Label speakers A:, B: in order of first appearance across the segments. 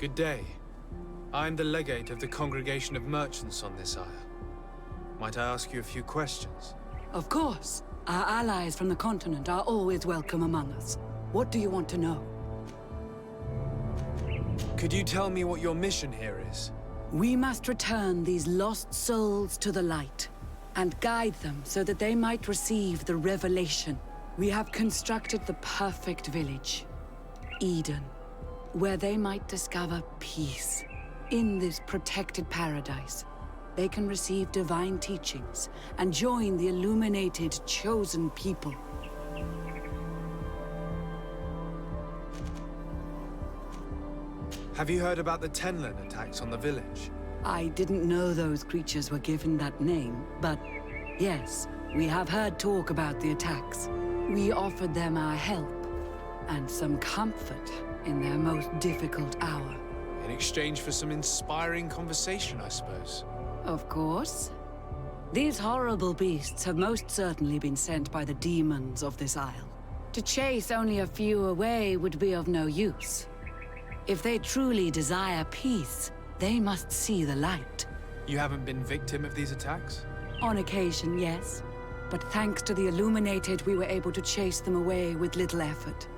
A: Good day. I'm the legate of the Congregation of Merchants on this isle. Might I ask you a few questions?
B: Of course. Our allies from the continent are always welcome among us. What do you want to know?
A: Could you tell me what your mission here is?
B: We must return these lost souls to the light, and guide them so that they might receive the revelation. We have constructed the perfect village, Eden, where they might discover peace. In this protected paradise, they can receive divine teachings and join the illuminated, chosen people.
A: Have you heard about the Tenlin attacks on the village?
B: I didn't know those creatures were given that name, but yes, we have heard talk about the attacks. We offered them our help and some comfort in their most difficult hour.
A: In exchange for some inspiring conversation, I suppose.
B: Of course. These horrible beasts have most certainly been sent by the demons of this isle. To chase only a few away would be of no use. If they truly desire peace, they must see the light.
A: You haven't been victim of these attacks?
B: On occasion, yes. But thanks to the Illuminated, we were able to chase them away with little effort.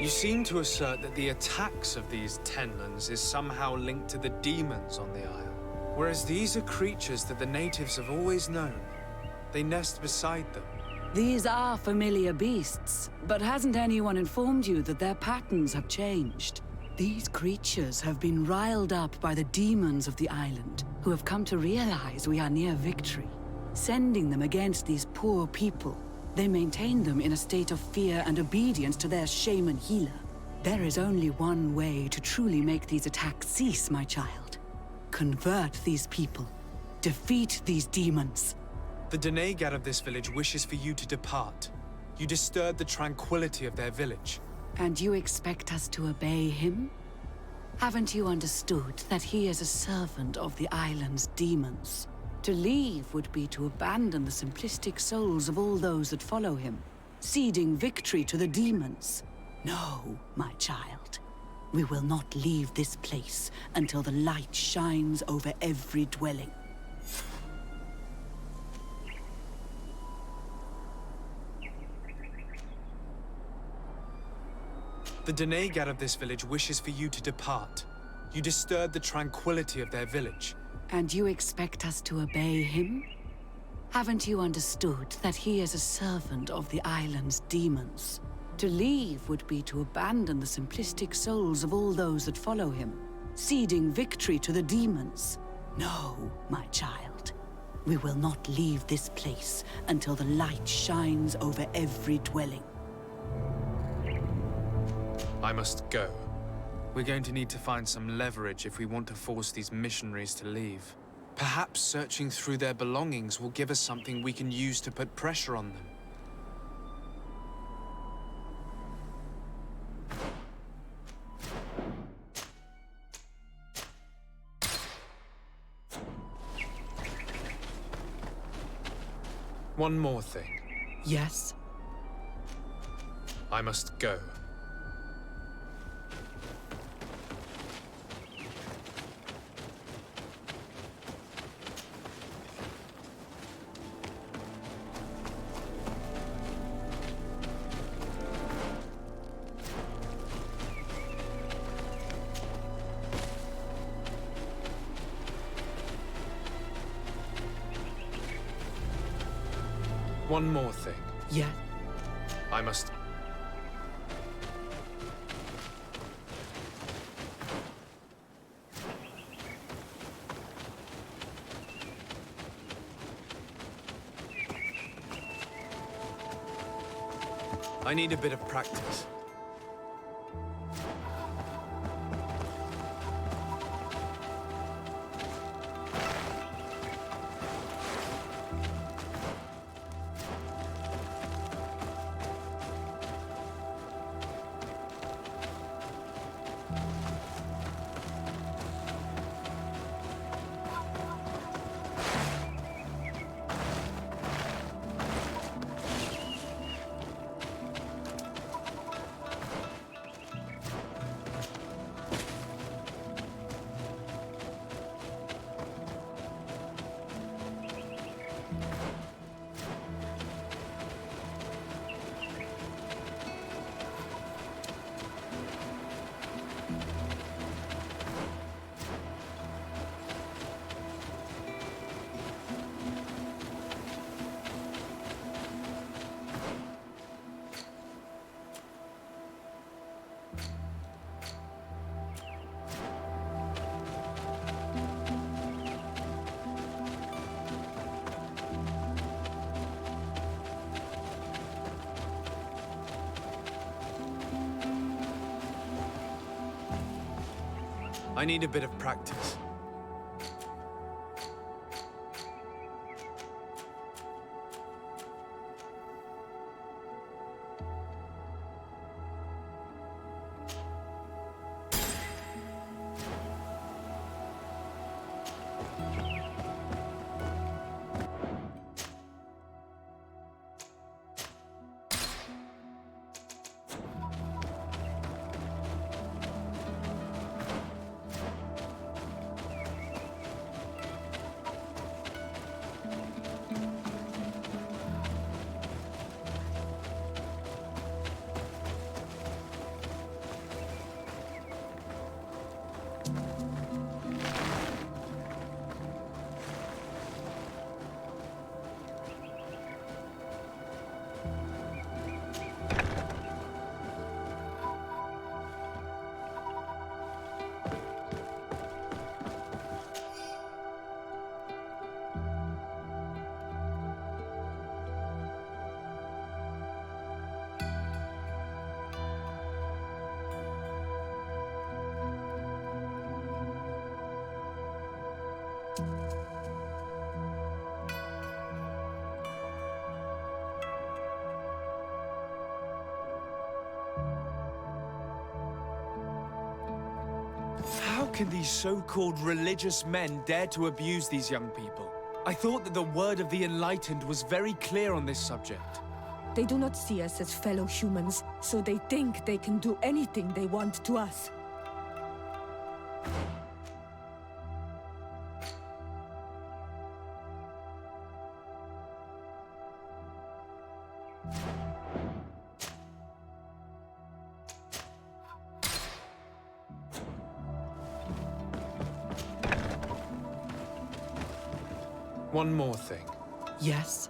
A: You seem to assert that the attacks of these Tenlins is somehow linked to the demons on the isle. Whereas these are creatures that the natives have always known. They nest beside them.
B: These are familiar beasts, but hasn't anyone informed you that their patterns have changed? These creatures have been riled up by the demons of the island, who have come to realize we are near victory. Sending them against these poor people, they maintain them in a state of fear and obedience to their shaman healer. There is only one way to truly make these attacks cease, my child. Convert these people. Defeat these demons.
A: The Denegat of this village wishes for you to depart. You disturb the tranquility of their village.
B: And you expect us to obey him? Haven't you understood that he is a servant of the island's demons? To leave would be to abandon the simplistic souls of all those that follow him, ceding victory to the demons. No, my child. We will not leave this place until the light shines over every dwelling.
A: The Denegat of this village wishes for you to depart. You disturb the tranquility of their village.
B: And you expect us to obey him? Haven't you understood that he is a servant of the island's demons? To leave would be to abandon the simplistic souls of all those that follow him, ceding victory to the demons. No, my child. We will not leave this place until the light shines over every dwelling.
A: I must go. We're going to need to find some leverage if we want to force these missionaries to leave. Perhaps searching through their belongings will give us something we can use to put pressure on them. One more thing.
B: Yes?
A: I must go. One more thing.
B: Yes?
A: I must... I need a bit of practice. I need a bit of practice. How can these so-called religious men dare to abuse these young people? I thought that the word of the Enlightened was very clear on this subject.
C: They do not see us as fellow humans, so they think they can do anything they want to us.
A: One more thing.
B: Yes?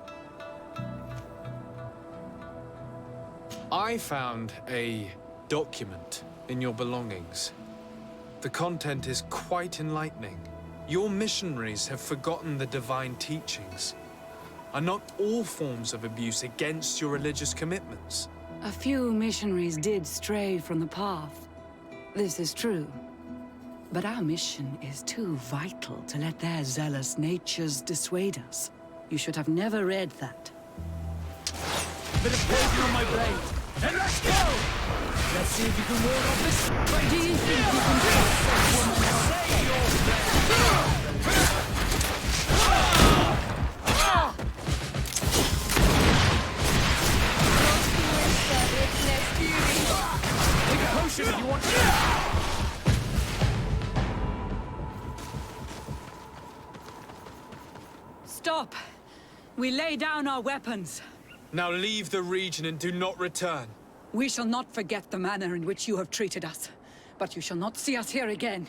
A: I found a document in your belongings. The content is quite enlightening. Your missionaries have forgotten the divine teachings. Are not all forms of abuse against your religious commitments?
B: A few missionaries did stray from the path. This is true. But our mission is too vital to let their zealous natures dissuade us. You should have never read that.
D: Bit of poison on my blade. And let's go! Let's see if you can ward off this.
B: Do you think you can trust such woman?
D: Say your Take a potion if you want to.
B: Stop! We lay down our weapons.
A: Now leave the region and do not return.
B: We shall not forget the manner in which you have treated us. But you shall not see us here again.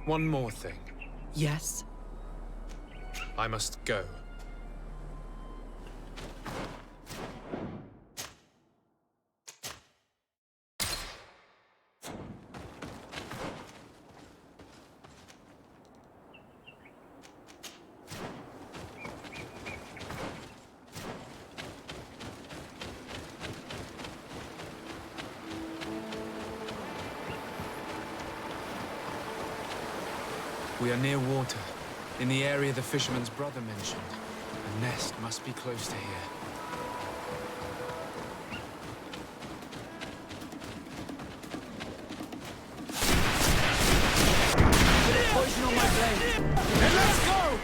A: One more thing.
B: Yes?
A: I must go. We are near water, in the area the fisherman's brother mentioned. The nest must be close to here.
D: Poison on my blade. And let's go!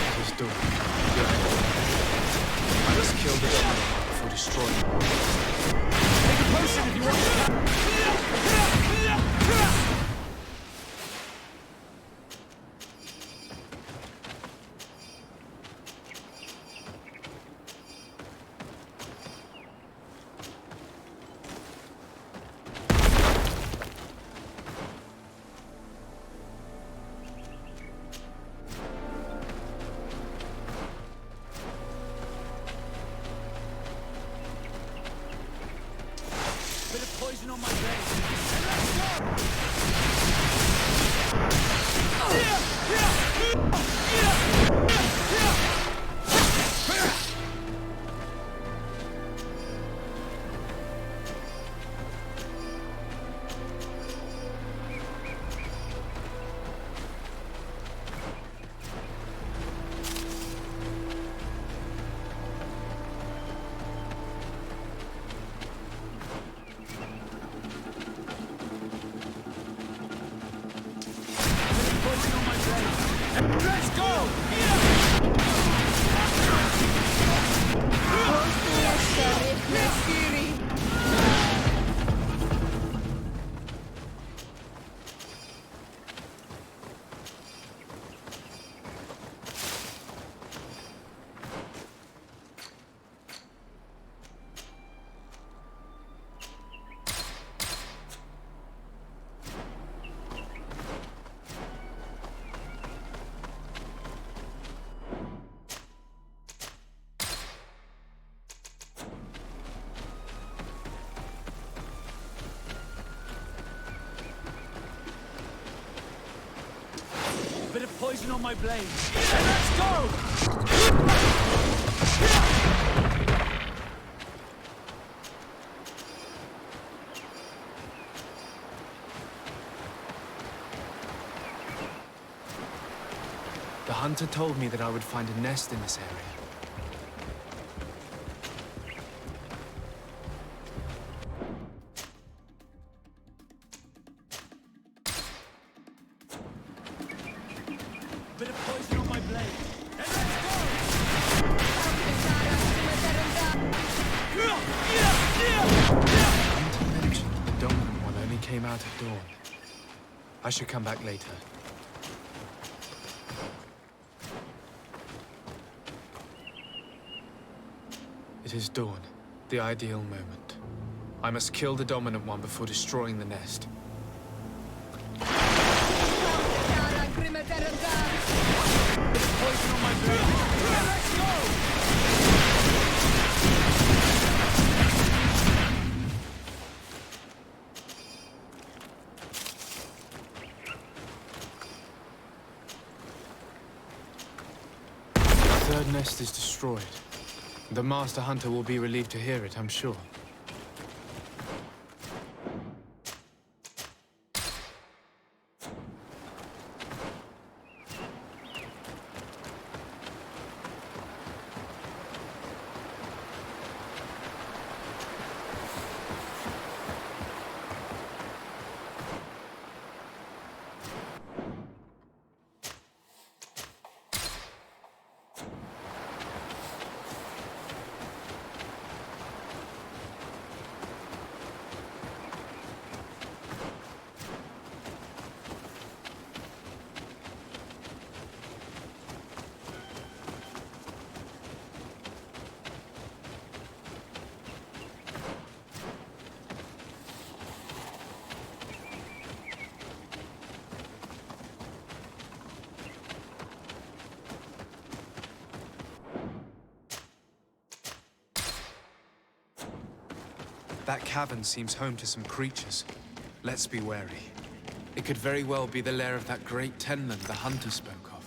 A: It is done. I must kill the dominant before destroying it.
D: Take a potion if you want to. Bit of poison on my blade. And let's Bit of poison on my blade. And let's go!
A: The hunter told me that I would find a nest in this area.
D: Bit of poison on my blade. And let's go!
A: Hunter mentioned that the dominant one only came out at dawn. I should come back later. It is dawn, the ideal moment. I must kill the dominant one before destroying the nest.
D: Poison on my blade. And let's go!
A: The third nest is destroyed. The master hunter will be relieved to hear it, I'm sure. That cavern seems home to some creatures. Let's be wary. It could very well be the lair of that great tenland the hunter spoke of.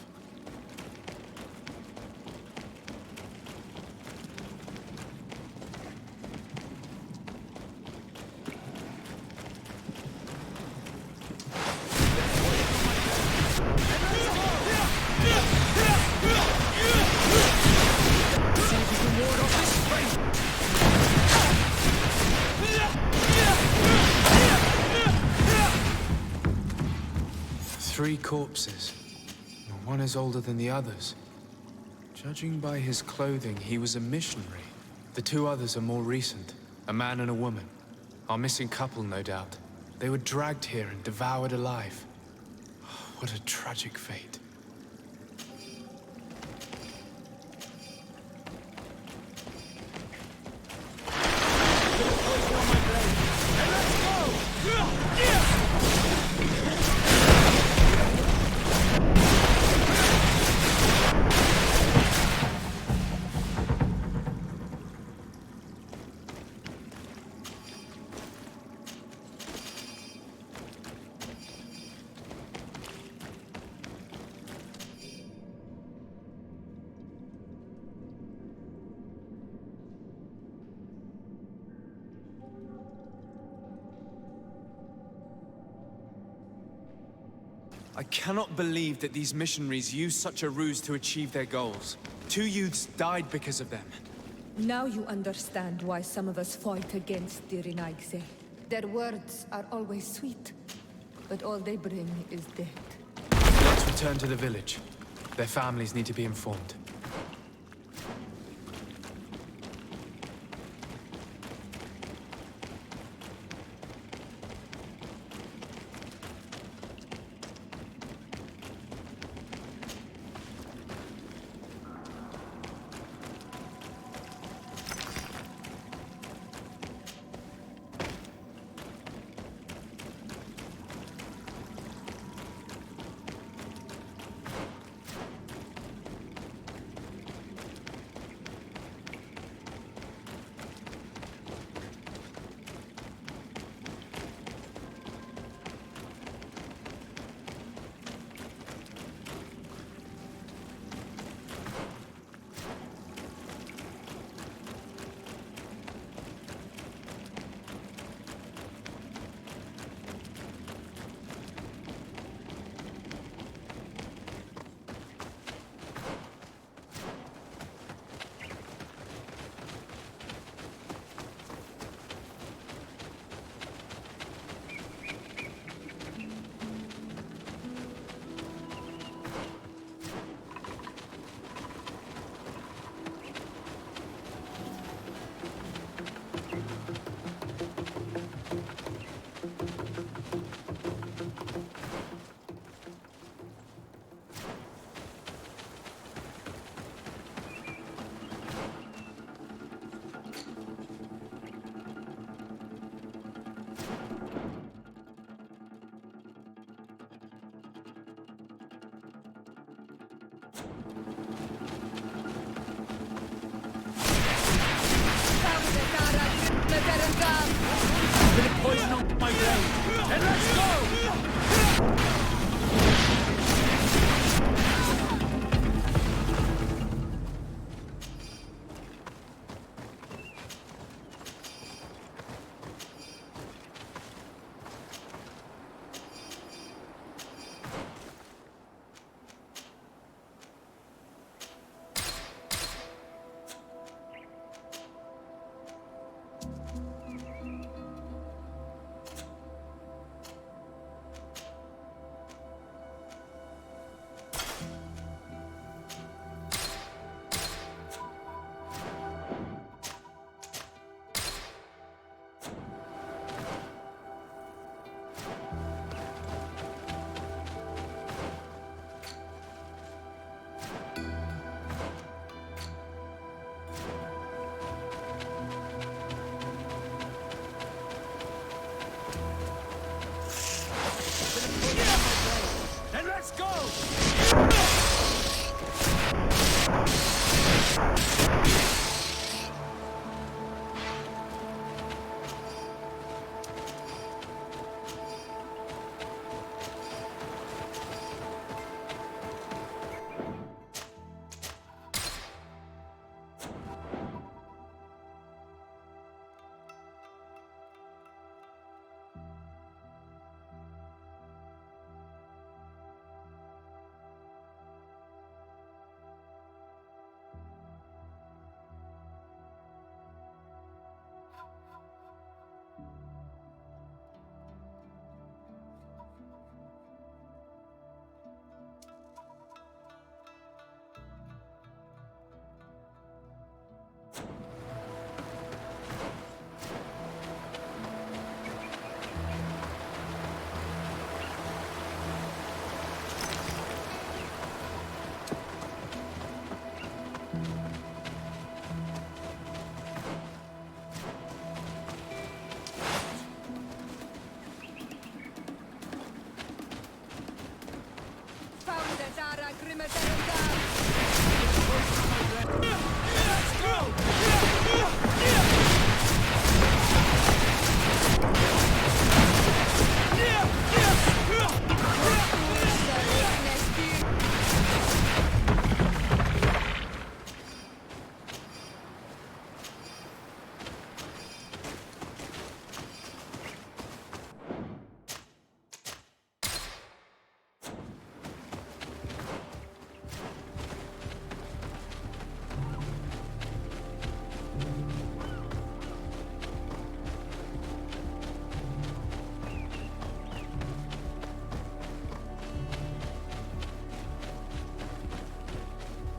A: Three corpses. One is older than the others. Judging by his clothing, he was a missionary. The two others are more recent. A man and a woman. Our missing couple, no doubt. They were dragged here and devoured alive. What a tragic fate. I cannot believe that these missionaries used such a ruse to achieve their goals. 2 youths died because of them.
C: Now you understand why some of us fight against the Renaigse. Their words are always sweet, but all they bring is death.
A: Let's return to the village. Their families need to be informed.
D: Poison on my brain. And let's go!
C: Letara Grimeterendar!
D: Let's go!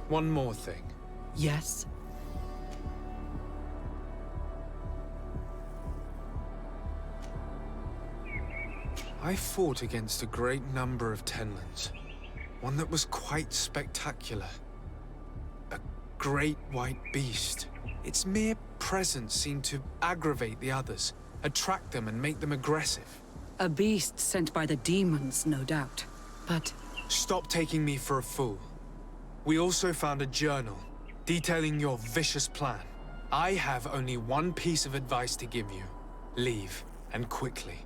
A: One more thing.
B: Yes?
A: I fought against a great number of Tenlans. One that was quite spectacular. A great white beast. Its mere presence seemed to aggravate the others, attract them and make them aggressive.
B: A beast sent by the demons, no doubt. But
A: Stop taking me for a fool. We also found a journal detailing your vicious plan. I have only one piece of advice to give you. Leave, and quickly.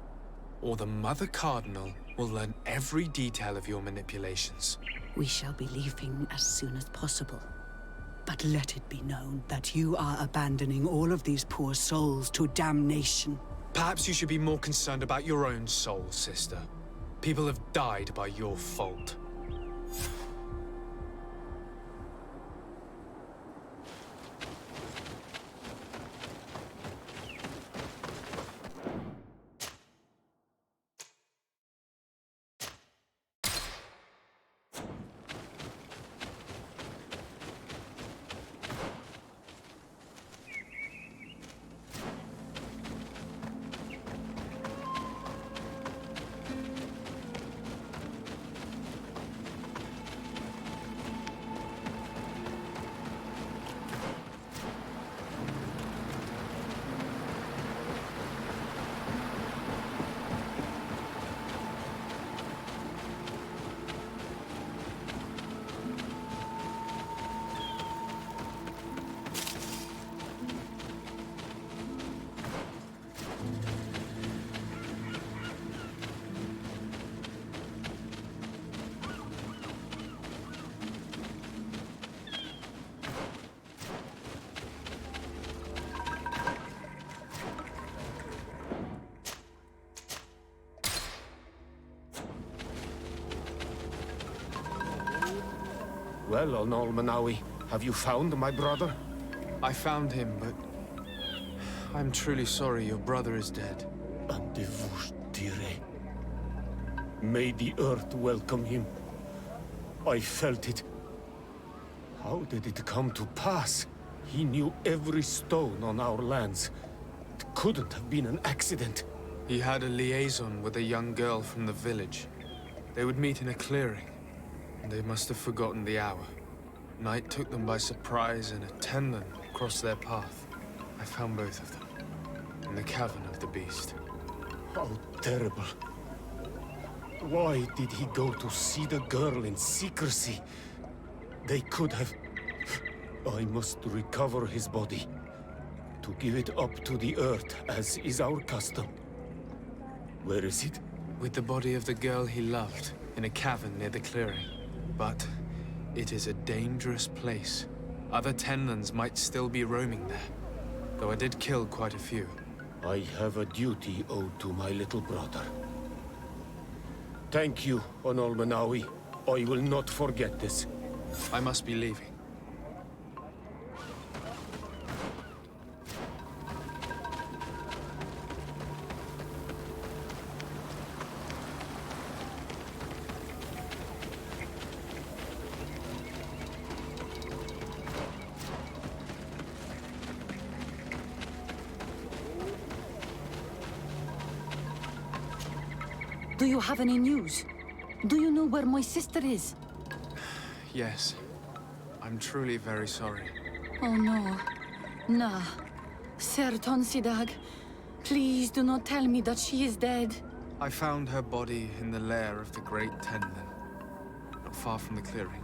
A: Or the Mother Cardinal will learn every detail of your manipulations.
B: we shall be leaving as soon as possible. But let it be known that you are abandoning all of these poor souls to damnation.
A: Perhaps you should be more concerned about your own soul, sister. People have died by your fault.
E: Well, Manawi, have you found my brother?
A: I found him, but I'm truly sorry your brother is dead.
E: Andevushtire. May the earth welcome him. I felt it. How did it come to pass? He knew every stone on our lands. It couldn't have been an accident.
A: He had a liaison with a young girl from the village. They would meet in a clearing, and they must have forgotten the hour. Night took them by surprise, and a Tenlan crossed their path. I found both of them, in the cavern of the beast.
E: How terrible. Why did he go to see the girl in secrecy? They could have... I must recover his body. To give it up to the earth, as is our custom. Where is it?
A: With the body of the girl he loved, in a cavern near the clearing. But it is a dangerous place. Other Tenlans might still be roaming there, though I did kill quite a few.
E: I have a duty owed to my little brother. Thank you, Manawi. I will not forget this.
A: I must be leaving.
F: Do you have any news? Do you know where my sister is?
A: Yes. I'm truly very sorry.
F: Oh no. Nah. Ser Tonsidag, please do not tell me that she is dead.
A: I found her body in the lair of the great Tenlan. not far from the clearing.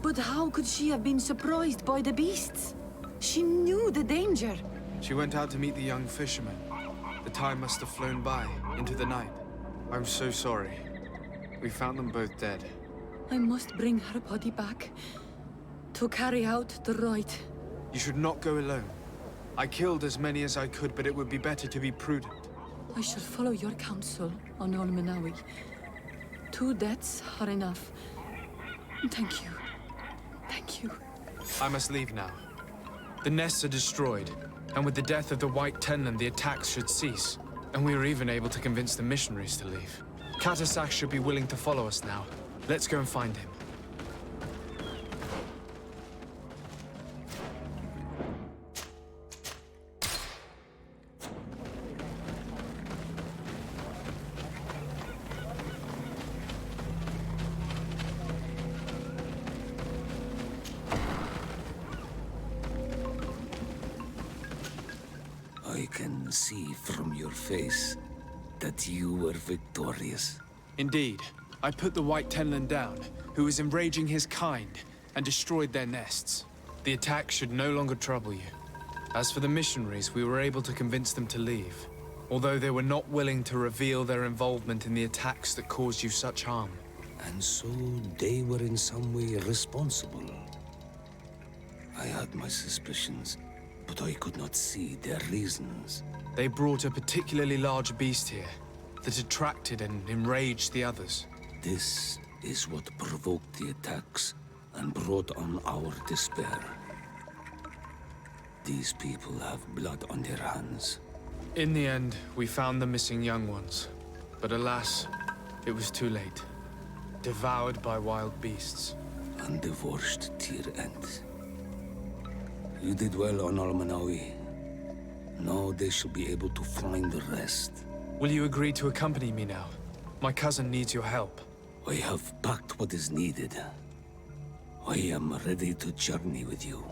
F: But how could she have been surprised by the beasts? She knew the danger.
A: She went out to meet the young fisherman. The time must have flown by, into the night. I'm so sorry. We found them both dead.
F: I must bring her body back to carry out the rite.
A: You should not go alone. I killed as many as I could, but it would be better to be prudent.
F: I shall follow your counsel on Olmenawi. 2 deaths are enough. Thank you. Thank you.
A: I must leave now. The nests are destroyed, and with the death of the White Tenland, the attacks should cease. And we were even able to convince the missionaries to leave. Katasak should be willing to follow us now. Let's go and find him.
G: I can see from your face that you were victorious.
A: Indeed. I put the White Tenland down, who was enraging his kind, and destroyed their nests. The attack should no longer trouble you. As for the missionaries, we were able to convince them to leave, although they were not willing to reveal their involvement in the attacks that caused you such harm.
G: And so they were in some way responsible. I had my suspicions, but I could not see their reasons.
A: They brought a particularly large beast here that attracted and enraged the others.
G: This is what provoked the attacks and brought on our despair. These people have blood on their hands.
A: In the end, we found the missing young ones. But alas, it was too late. Devoured by wild beasts.
G: And the worst tear end. You did well on Almanawi. Now they shall be able to find the rest.
A: Will you agree to accompany me now? My cousin needs your help.
G: I have packed what is needed. I am ready to journey with you.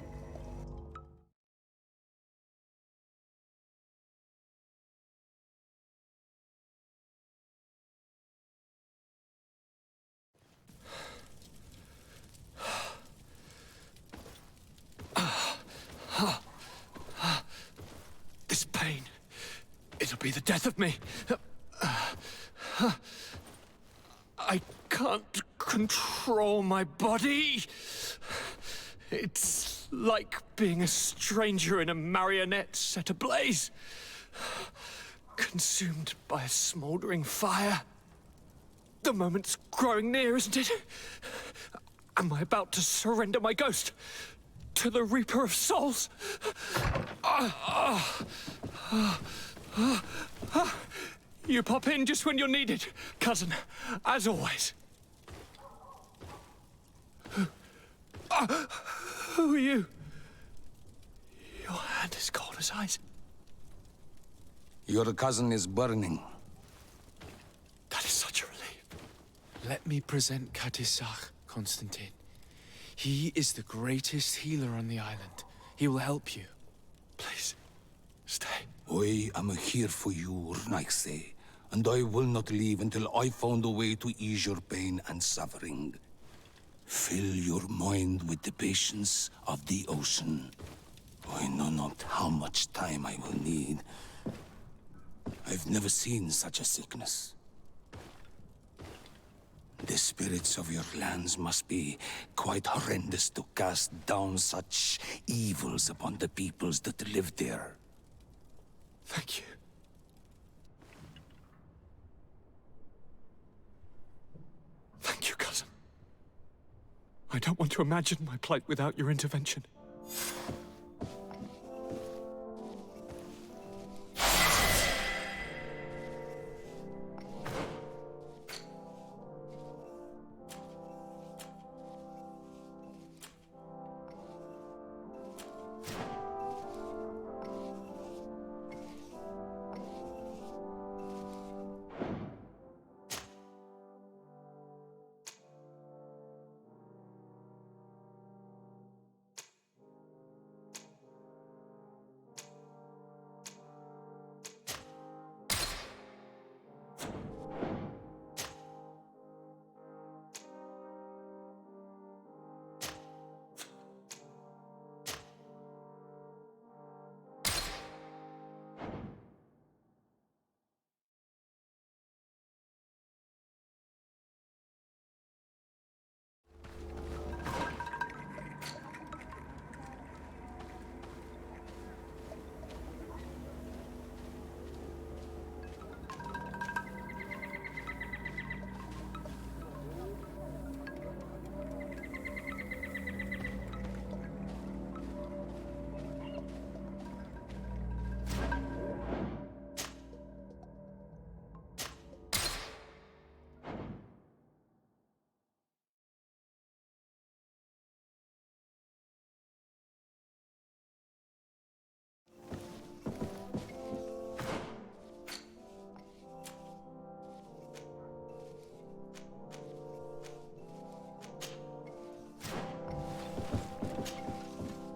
D: This pain, it'll be the death of me. I can't control my body. It's like being a stranger in a marionette set ablaze. Consumed by a smoldering fire. The moment's growing near, isn't it? Am I about to surrender my ghost to the Reaper of Souls? You pop in just when you're needed, cousin, as always. Who are you? Your hand is cold as ice.
G: Your cousin is burning.
D: That is such a relief.
A: Let me present Katisak, Constantine. He is the greatest healer on the island. He will help you.
D: Please, stay.
G: I am here for you, Rnaise, and I will not leave until I found a way to ease your pain and suffering. Fill your mind with the patience of the ocean. I know not how much time I will need. I've never seen such a sickness. The spirits of your lands must be quite horrendous to cast down such evils upon the peoples that live there.
D: Thank you. Thank you, cousin. I don't want to imagine my plight without your intervention.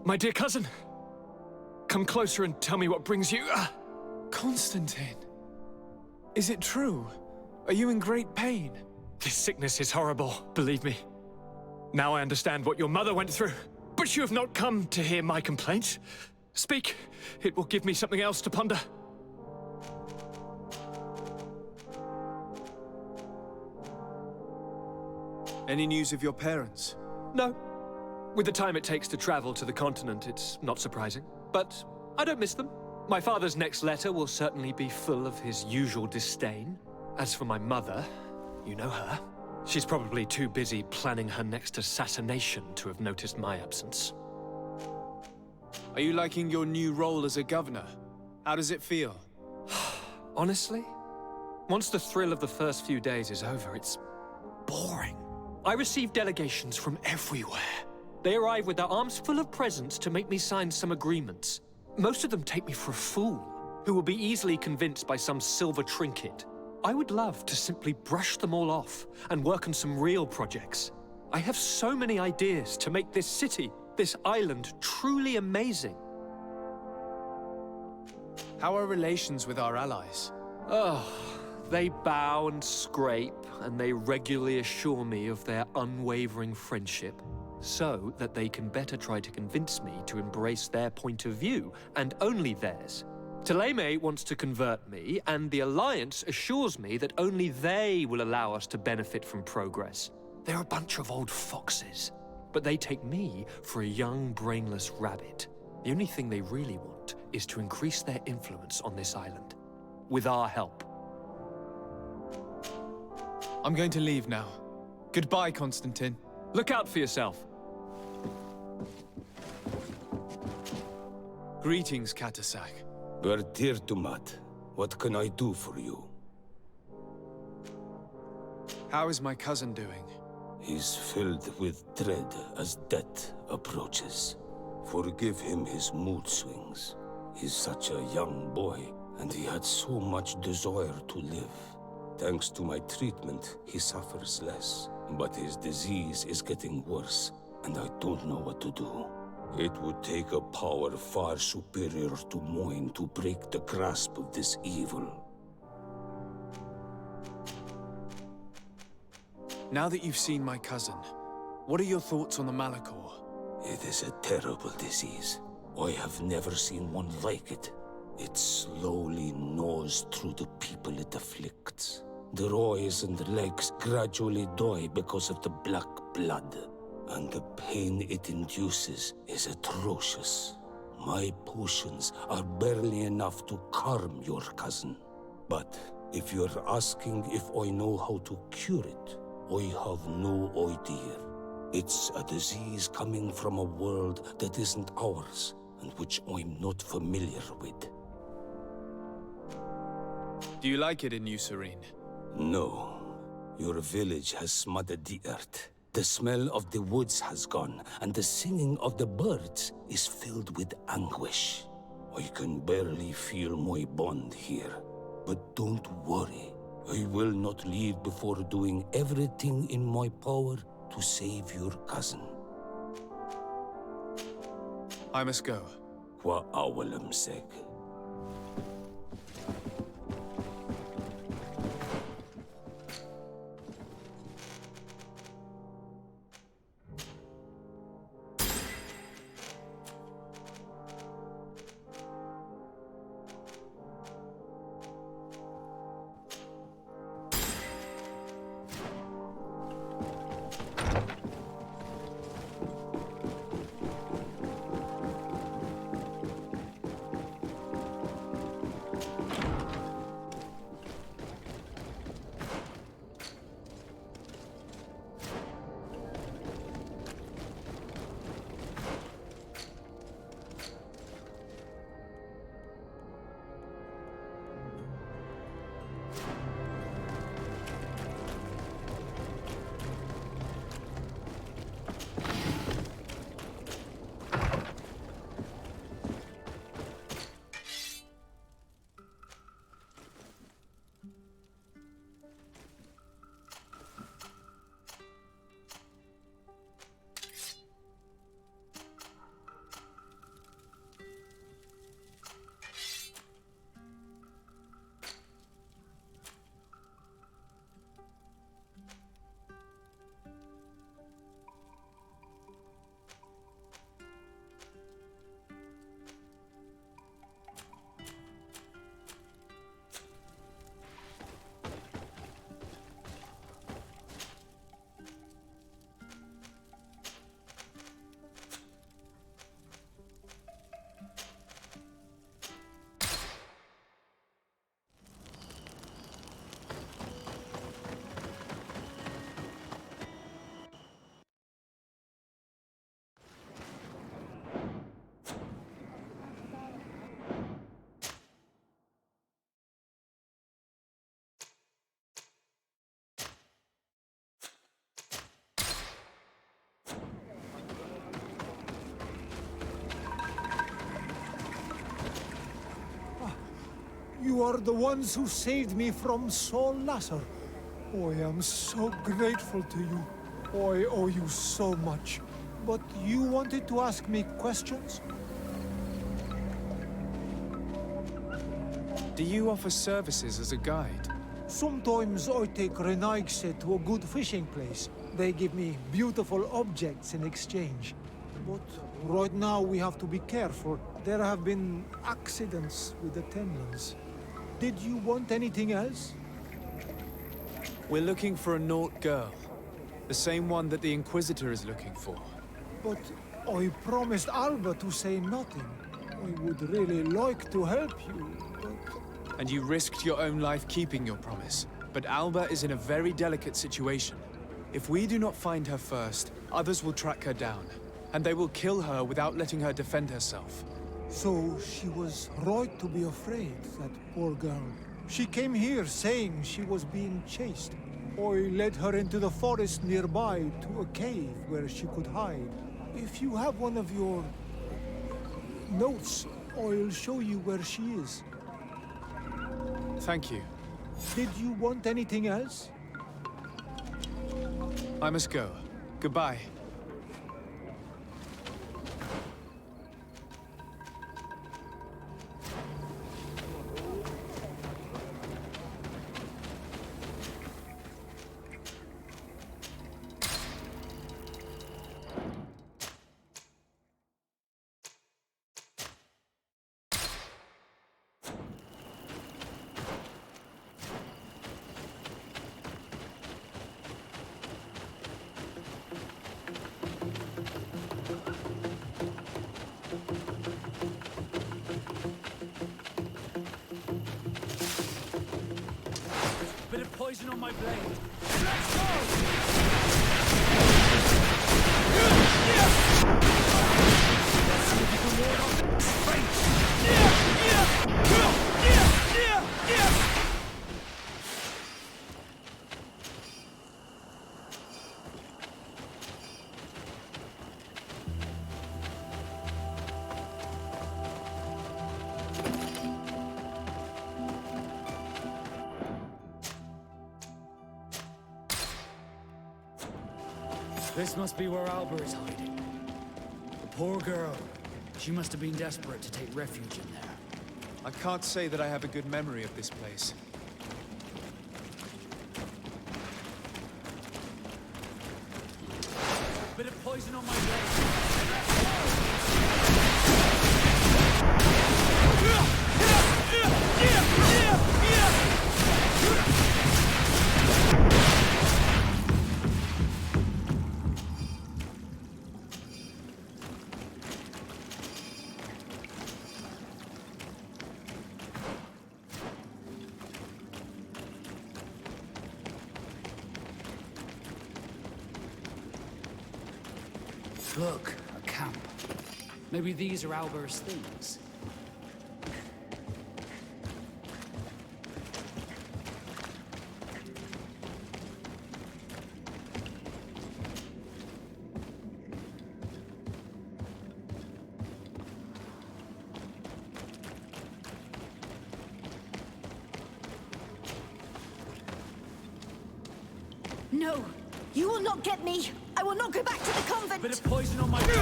D: My dear cousin, come closer and tell me what brings you...
A: Constantine, is it true? Are you in great pain?
D: This sickness is horrible, believe me. Now I understand what your mother went through. But you have not come to hear my complaint. Speak, it will give me something else to ponder.
A: Any news of your parents?
D: No. With the time it takes to travel to the continent, it's not surprising. But I don't miss them. My father's next letter will certainly be full of his usual disdain. As for my mother, you know her. She's probably too busy planning her next assassination to have noticed my absence.
A: Are you liking your new role as a governor? How does it feel?
D: Honestly, once the thrill of the first few days is over, it's boring. I receive delegations from everywhere. They arrive with their arms full of presents to make me sign some agreements. Most of them take me for a fool, who will be easily convinced by some silver trinket. I would love to simply brush them all off and work on some real projects. I have so many ideas to make this city, this island, truly amazing.
A: How are relations with our allies?
D: Oh, they bow and scrape, and they regularly assure me of their unwavering friendship, so that they can better try to convince me to embrace their point of view, and only theirs. Ptolemy wants to convert me, and the Alliance assures me that only they will allow us to benefit from progress. They're a bunch of old foxes, but they take me for a young, brainless rabbit. The only thing they really want is to increase their influence on this island, with our help.
A: I'm going to leave now. Goodbye, Constantine.
D: Look out for yourself.
A: Greetings, Katasak.
G: Bertirtumat, what can I do for you?
A: How is my cousin doing?
G: He's filled with dread as death approaches. Forgive him his mood swings. He's such a young boy, and he had so much desire to live. Thanks to my treatment, he suffers less. But his disease is getting worse, and I don't know what to do. It would take a power far superior to mine to break the grasp of this evil.
A: Now that you've seen my cousin, what are your thoughts on the Malachor?
G: It is a terrible disease. I have never seen one like it. It slowly gnaws through the people it afflicts. Their eyes and legs gradually die because of the black blood. And the pain it induces is atrocious. My potions are barely enough to calm your cousin. But if you're asking if I know how to cure it, I have no idea. It's a disease coming from a world that isn't ours, and which I'm not familiar with.
A: Do you like it in New Serene?
G: No. Your village has smothered the earth. The smell of the woods has gone, and the singing of the birds is filled with anguish. I can barely feel my bond here. But don't worry. I will not leave before doing everything in my power to save your cousin.
A: I must go.
G: Wa awalam seg.
H: You are the ones who saved me from Saul Lasser. Oh, I am so grateful to you. Oh, I owe you so much. But you wanted to ask me questions?
A: Do you offer services as a guide?
H: Sometimes I take Renaigse to a good fishing place. They give me beautiful objects in exchange. But right now we have to be careful. There have been accidents with the Tenlans. Did you want anything else?
A: We're looking for a Naut girl. The same one that the Inquisitor is looking for.
H: But I promised Alba to say nothing. I would really like to help you, but...
A: And you risked your own life keeping your promise. But Alba is in a very delicate situation. If we do not find her first, others will track her down. And they will kill her without letting her defend herself.
H: So she was right to be afraid, that poor girl. She came here saying she was being chased. I led her into the forest nearby to a cave where she could hide. If you have one of your... notes, I'll show you where she is.
A: Thank you.
H: Did you want anything else?
A: I must go. Goodbye.
I: Bit of poison on my blade. Let's go! This must be where Alba is hiding. The poor girl. She must have been desperate to take refuge in there.
A: I can't say that I have a good memory of this place.
I: Bit of poison on my blade. Look, a camp. Maybe these are Alba's things.
J: No! You will not get me! I will not go back to the convent!
I: Bit of poison on my blade.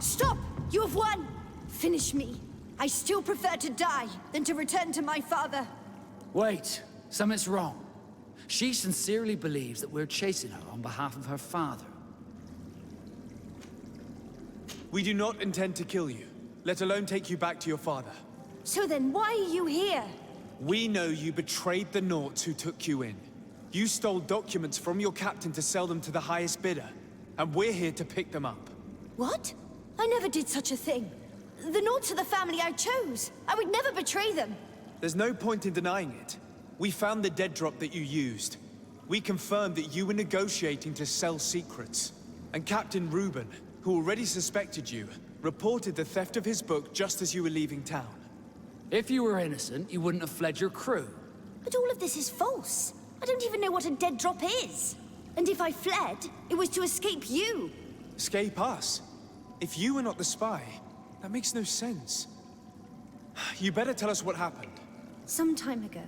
J: Stop! You have won! Finish me. I still prefer to die than to return to my father.
I: Wait, something's wrong. She sincerely believes that we're chasing her on behalf of her father.
A: We do not intend to kill you, let alone take you back to your father.
J: So then why are you here?
A: We know you betrayed the Nauts who took you in. You stole documents from your captain to sell them to the highest bidder, and we're here to pick them up.
J: What? I never did such a thing. The Nauts are the family I chose. I would never betray them.
A: There's no point in denying it. We found the dead drop that you used. We confirmed that you were negotiating to sell secrets. And Captain Reuben, who already suspected you, reported the theft of his book just as you were leaving town.
I: If you were innocent, you wouldn't have fled your crew.
J: But all of this is false. I don't even know what a dead drop is. And if I fled, it was to escape you.
A: Escape us? If you were not the spy, that makes no sense. You better tell us what happened.
J: Some time ago,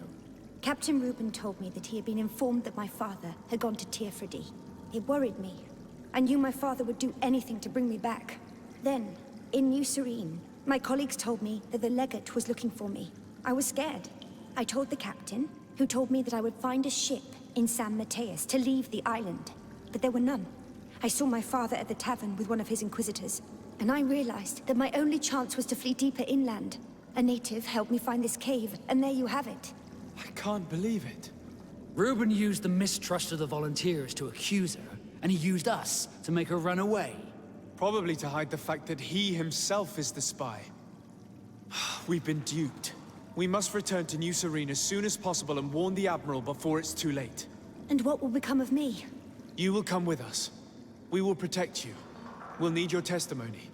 J: Captain Reuben told me that he had been informed that my father had gone to Teerfredy. It worried me. I knew my father would do anything to bring me back. Then, in New Serene, my colleagues told me that the legate was looking for me. I was scared. I told the captain, who told me that I would find a ship in San Mateus to leave the island. But there were none. I saw my father at the tavern with one of his inquisitors, and I realized that my only chance was to flee deeper inland. A native helped me find this cave, and there you have it.
A: I can't believe it.
I: Reuben used the mistrust of the volunteers to accuse her, and he used us to make her run away.
A: Probably to hide the fact that he himself is the spy. We've been duped. We must return to New Serene as soon as possible and warn the Admiral before it's too late.
J: And what will become of me?
A: You will come with us. We will protect you. We'll need your testimony.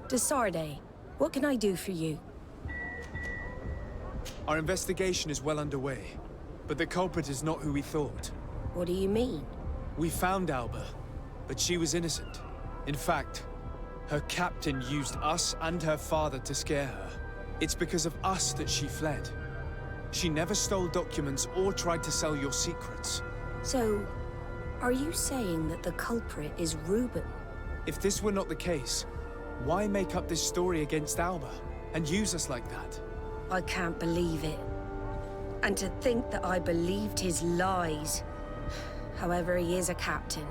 K: Desarde, what can I do for you?
A: Our investigation is well underway, but the culprit is not who we thought.
K: What do you mean?
A: We found Alba, but she was innocent. In fact, her captain used us and her father to scare her. It's because of us that she fled. She never stole documents or tried to sell your secrets.
K: So, are you saying that the culprit is Reuben?
A: If this were not the case, why make up this story against Alba and use us like that?
K: I can't believe it. And to think that I believed his lies. However, he is a captain.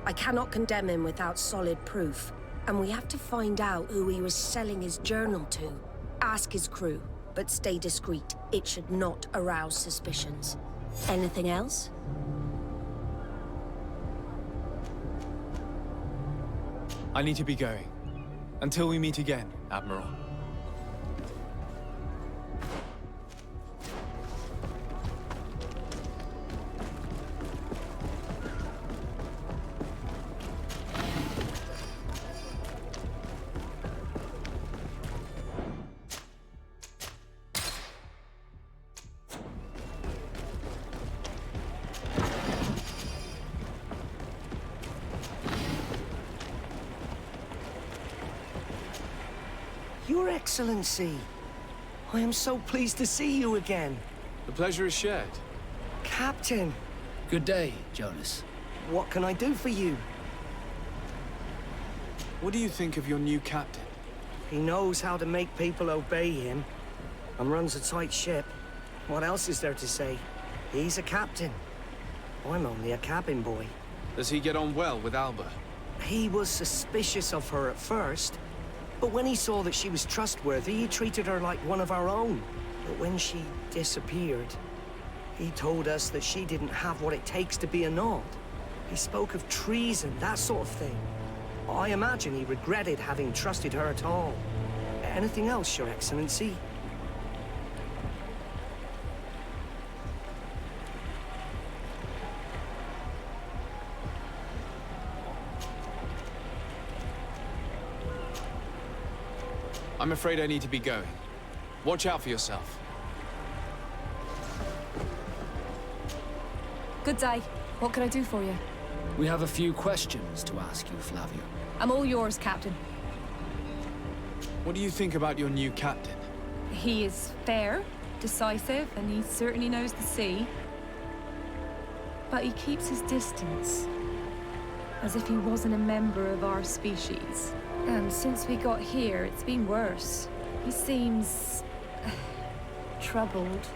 K: I cannot condemn him without solid proof. And we have to find out who he was selling his journal to. Ask his crew, but stay discreet. It should not arouse suspicions. Anything else?
A: I need to be going. Until we meet again, Admiral.
L: Your Excellency, I am so pleased to see you again.
A: The pleasure is shared.
L: Captain.
I: Good day, Jonas.
L: What can I do for you?
A: What do you think of your new captain?
L: He knows how to make people obey him, and runs a tight ship. What else is there to say? He's a captain. I'm only a cabin boy.
A: Does he get on well with Alba?
L: He was suspicious of her at first, but when he saw that she was trustworthy, he treated her like one of our own. But when she disappeared, he told us that she didn't have what it takes to be a Nod. He spoke of treason, that sort of thing. I imagine he regretted having trusted her at all. Anything else, Your Excellency?
A: I'm afraid I need to be going. Watch out for yourself.
M: Good day. What can I do for you?
I: We have a few questions to ask you, Flavia.
M: I'm all yours, Captain.
A: What do you think about your new captain?
M: He is fair, decisive, and he certainly knows the sea. But he keeps his distance. As if he wasn't a member of our species. And since we got here, it's been worse. He seems... troubled.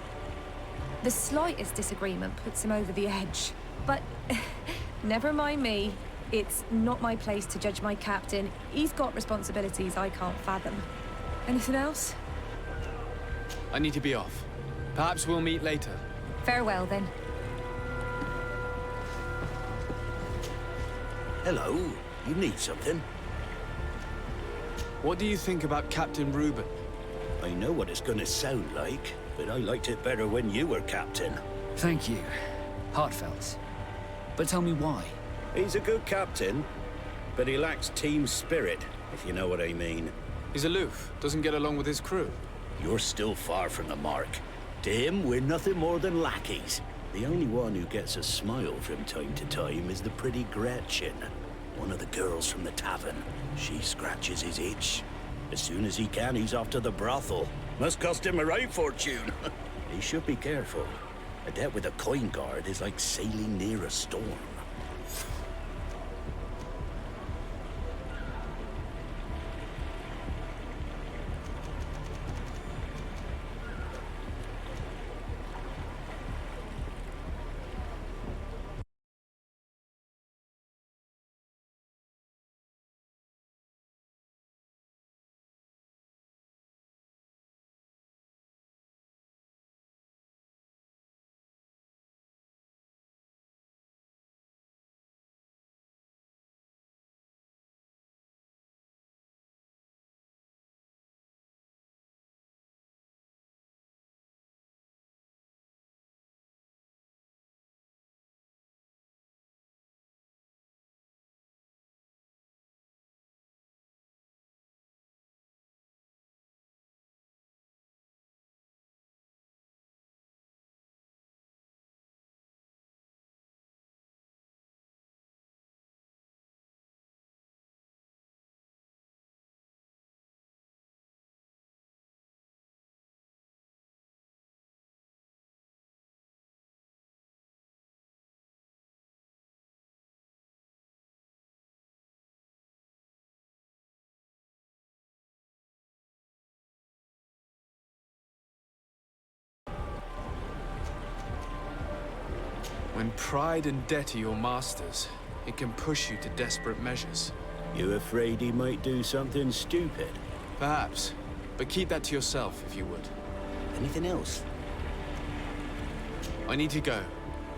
M: The slightest disagreement puts him over the edge. But never mind me. It's not my place to judge my captain. He's got responsibilities I can't fathom. Anything else?
A: I need to be off. Perhaps we'll meet later.
M: Farewell, then.
N: Hello. You need something?
A: What do you think about Captain Reuben?
N: I know what it's gonna sound like, but I liked it better when you were captain.
I: Thank you. Heartfelt. But tell me why.
N: He's a good captain, but he lacks team spirit, if you know what I mean.
A: He's aloof, doesn't get along with his crew.
N: You're still far from the mark. To him, we're nothing more than lackeys. The only one who gets a smile from time to time is the pretty Gretchen, one of the girls from the tavern. She scratches his itch. As soon as he can, he's off to the brothel. Must cost him a right fortune. He should be careful. A debt with a coin guard is like sailing near a storm.
A: When pride and debt are your masters, it can push you to desperate measures.
N: You afraid he might do something stupid?
A: Perhaps, but keep that to yourself if you would.
N: Anything else?
A: I need to go.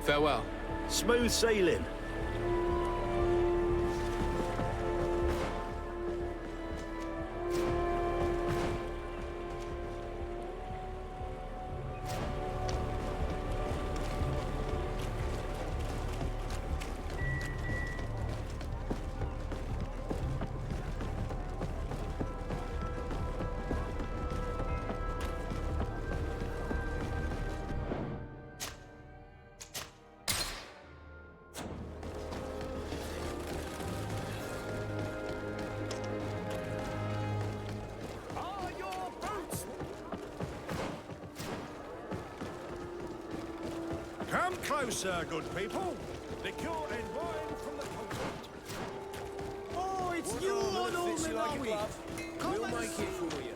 A: Farewell.
N: Smooth sailing.
O: Come closer, good people. Liqueur and wine from the continent.
E: Oh, it's you, old Malawi.
O: We'll make it for you.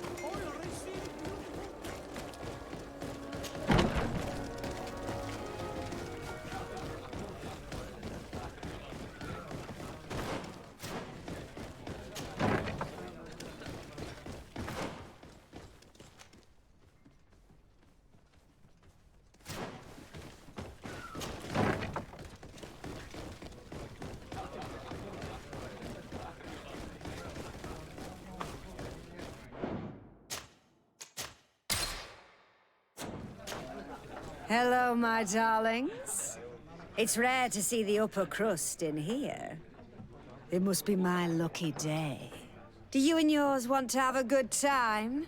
P: Hello, my darlings. It's rare to see the upper crust in here. It must be my lucky day. Do you and yours want to have a good time?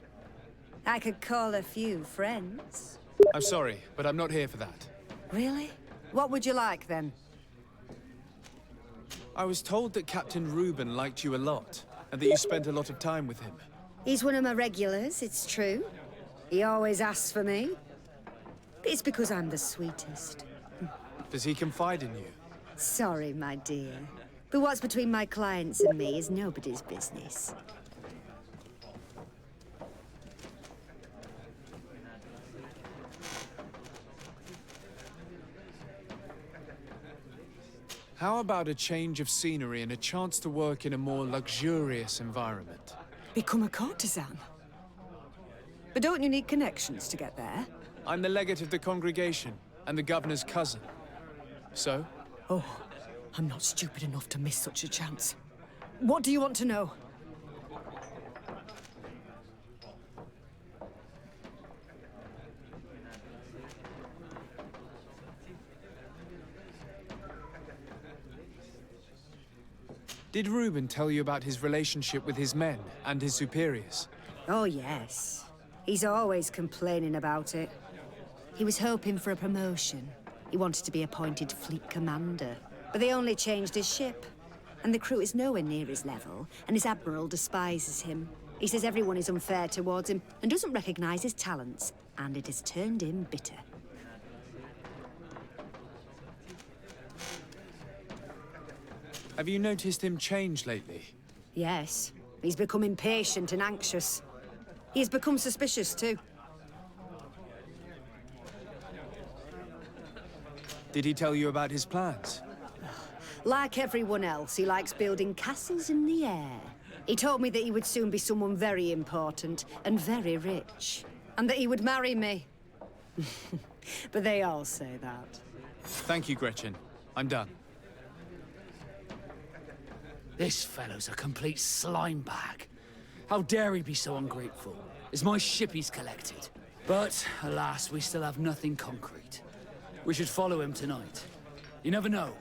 P: I could call a few friends.
A: I'm sorry, but I'm not here for that.
P: Really? What would you like, then?
A: I was told that Captain Reuben liked you a lot, and that you spent a lot of time with him.
P: He's one of my regulars, it's true. He always asks for me. But it's because I'm the sweetest.
A: Does he confide in you?
P: Sorry, my dear. But what's between my clients and me is nobody's business.
A: How about a change of scenery and a chance to work in a more luxurious environment?
P: Become a courtesan? But don't you need connections to get there?
A: I'm the legate of the congregation, and the governor's cousin. So?
P: Oh, I'm not stupid enough to miss such a chance. What do you want to know?
A: Did Reuben tell you about his relationship with his men and his superiors?
P: Oh, yes. He's always complaining about it. He was hoping for a promotion. He wanted to be appointed fleet commander. But they only changed his ship. And the crew is nowhere near his level, and his admiral despises him. He says everyone is unfair towards him and doesn't recognize his talents. And it has turned him bitter.
A: Have you noticed him change lately?
P: Yes. He's become impatient and anxious. He's become suspicious, too.
A: Did he tell you about his plans?
P: Like everyone else, he likes building castles in the air. He told me that he would soon be someone very important and very rich. And that he would marry me. But they all say that.
A: Thank you, Gretchen. I'm done.
I: This fellow's a complete slime bag. How dare he be so ungrateful? It's my ship he's collected. But, alas, we still have nothing concrete. We should follow him tonight. You never know.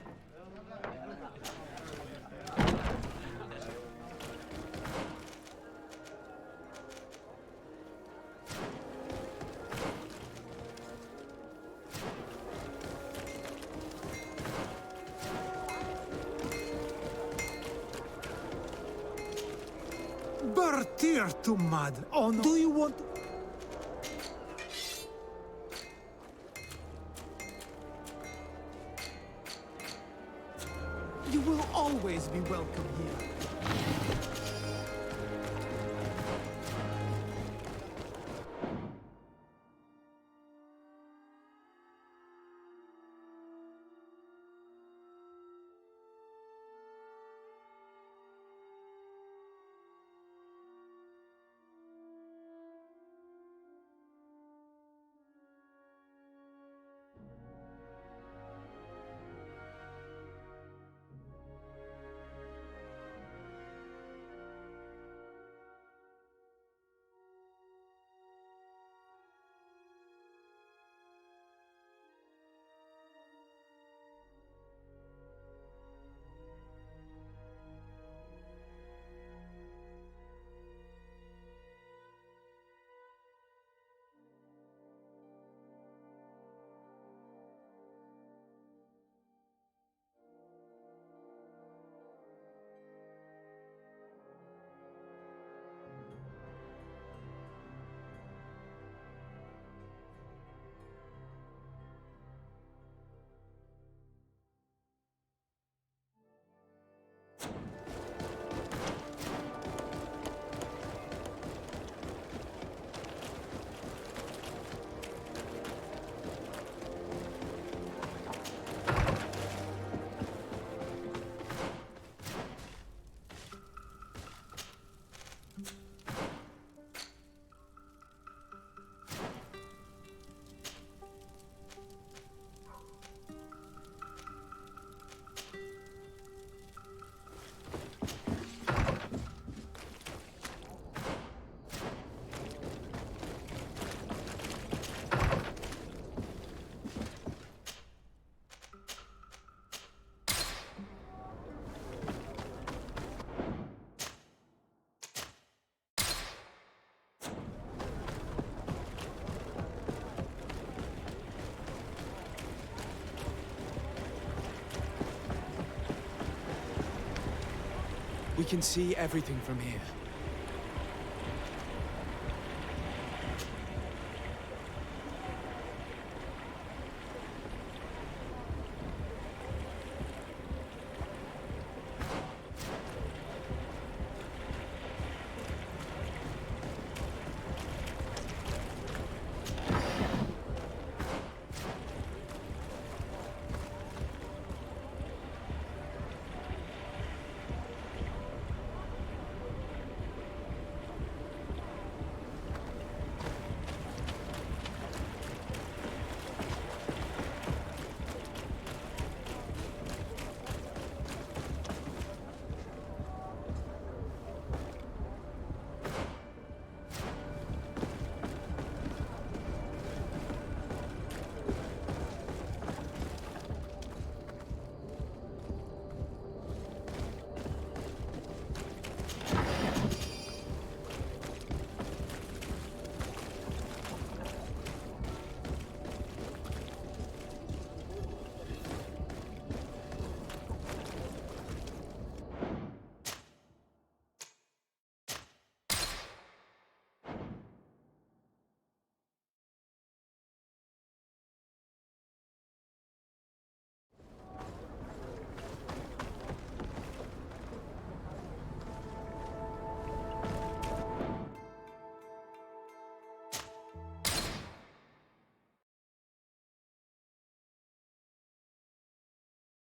H: Bertir to mad. Oh no. Do you want... You will always be welcome here.
A: We can see everything from here.